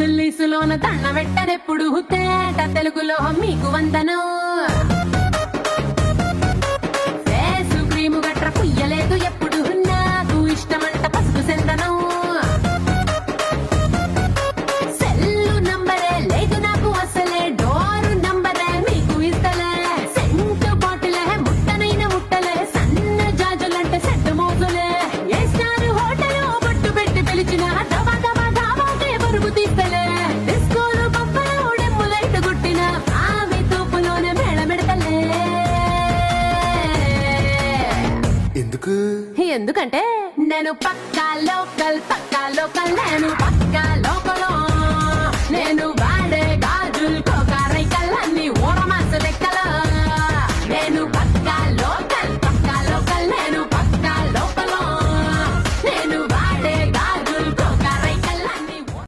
ఇంగ్లీషులోన దండ పెట్టనెప్పుడు తేట తెలుగులో మీకు వందనం ఫేసు క్రీము గట్ర పుయ్యలేదు ఎప్పుడు నాకు ఇష్టమంట పసుపు సెందనం సెల్లు నంబరే లేదు నాకు అసలే డోరు నంబరే మీకు ఇస్తలే సెంటు బాటిలే ముట్టనైన ముట్టలే సన్న జాజులంటే సెట్టు మోజులే ఏ స్టార్ హోటల్ బొట్టు పెట్టి పిలిచిన దవా దవా దావాకే బరువు తీస్తలే డిస్కోలు పప్పలు డెమ్ములైట్ గుట్టిన ఆమె తూపులోనే మేళమెడతలే ఎందుకంటే నేను పక్కా లోకల్ నేను పక్కా